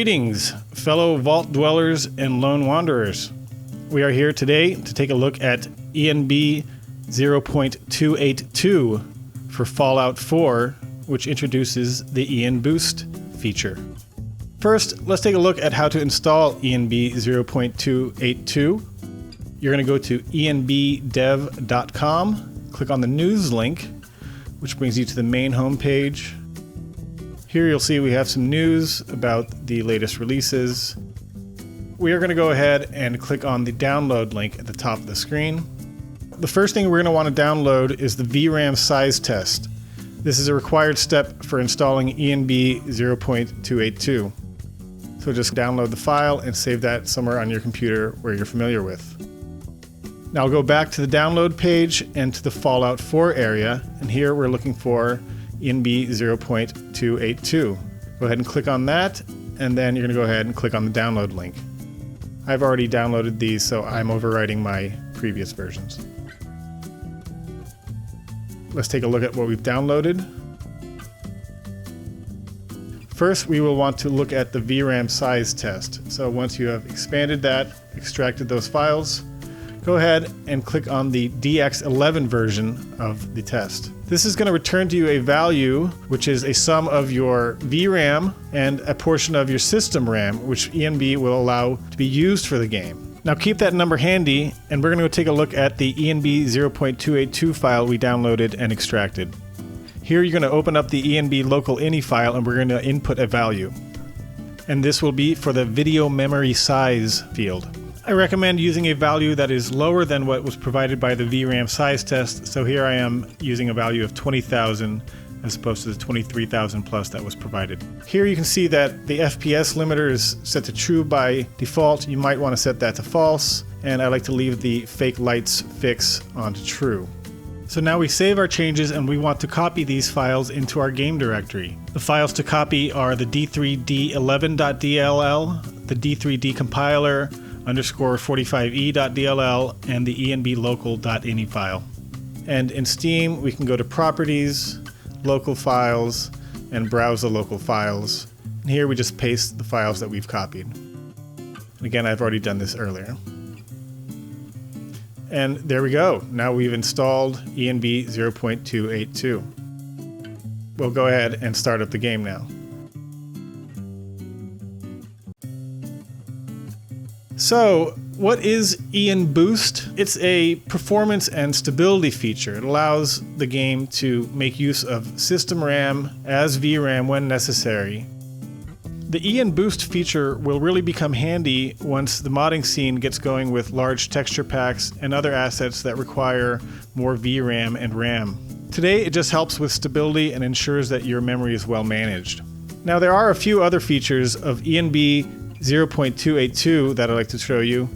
Greetings, fellow vault dwellers and lone wanderers. We are here today to take a look at ENB 0.282 for Fallout 4, which introduces the EN Boost feature. First, let's take a look at how to install ENB 0.282. You're going to go to enbdev.com, click on the news link, which brings you to the main homepage. Here you'll see we have some news about the latest releases. We are going to go ahead and click on the download link at the top of the screen. The first thing we're going to want to download is the VRAM size test. This is a required step for installing ENB 0.282. So just download the file and save that somewhere on your computer where you're familiar with. Now I'll go back to the download page and to the Fallout 4 area, and here we're looking for ENB 0.282. Go ahead and click on that, and then you're going to go ahead and click on the download link. I've already downloaded these, so I'm overwriting my previous versions. Let's take a look at what we've downloaded. First, we will want to look at the VRAM size test. So once you have expanded that, extracted those files, go ahead and click on the DX11 version of the test. This is going to return to you a value which is a sum of your VRAM and a portion of your system RAM, which ENB will allow to be used for the game. Now keep that number handy, and we're going to go take a look at the ENB 0.282 file we downloaded and extracted. Here you're going to open up the ENB local ini file, and we're going to input a value. And this will be for the video memory size field. I recommend using a value that is lower than what was provided by the VRAM size test, so here I am using a value of 20,000 as opposed to the 23,000 plus that was provided. Here you can see that the FPS limiter is set to true by default. You might want to set that to false, and I like to leave the fake lights fix onto true. So now we save our changes, and we want to copy these files into our game directory. The files to copy are the d3d11.dll, the d3d compiler, _45e.dll, and the enblocal.ini file. And in Steam, we can go to Properties, Local Files, and browse the local files. And here we just paste the files that we've copied. And again, I've already done this earlier. And there we go. Now we've installed ENB 0.282. We'll go ahead and start up the game now. So, what is EN Boost? It's a performance and stability feature. It allows the game to make use of system RAM as VRAM when necessary. The EN Boost feature will really become handy once the modding scene gets going with large texture packs and other assets that require more VRAM and RAM. Today, it just helps with stability and ensures that your memory is well managed. Now, there are a few other features of ENB 0.282 that I'd like to show you.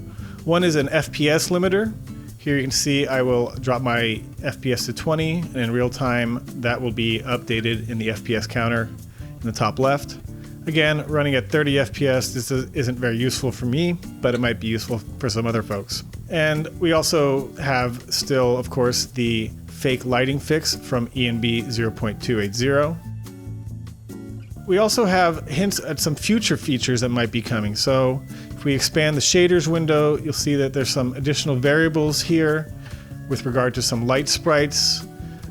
One is an FPS limiter. Here you can see I will drop my FPS to 20, and in real time that will be updated in the FPS counter in the top left. Again, running at 30 FPS, this isn't very useful for me, but it might be useful for some other folks. And we also have still, of course, the fake lighting fix from ENB 0.280. We also have hints at some future features that might be coming. So if we expand the shaders window, you'll see that there's some additional variables here with regard to some light sprites.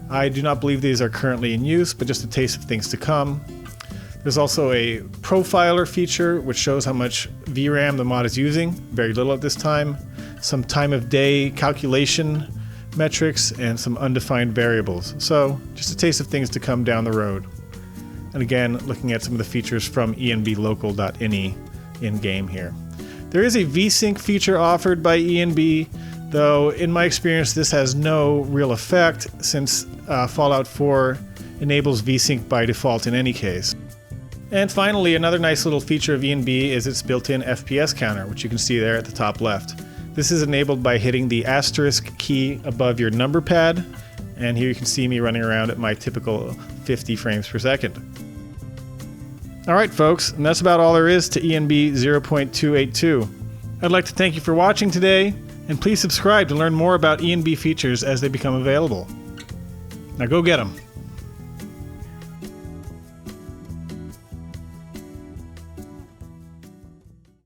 I do not believe these are currently in use, but just a taste of things to come. There's also a profiler feature which shows how much VRAM the mod is using, very little at this time, some time of day calculation metrics, and some undefined variables. So just a taste of things to come down the road. And again, looking at some of the features from enblocal.ini in-game here. There is a VSync feature offered by ENB, though in my experience this has no real effect since Fallout 4 enables VSync by default in any case. And finally, another nice little feature of ENB is its built-in FPS counter, which you can see there at the top left. This is enabled by hitting the asterisk key above your number pad, and here you can see me running around at my typical 50 frames per second. Alright folks, and that's about all there is to ENB 0.282. I'd like to thank you for watching today, and please subscribe to learn more about ENB features as they become available. Now go get them!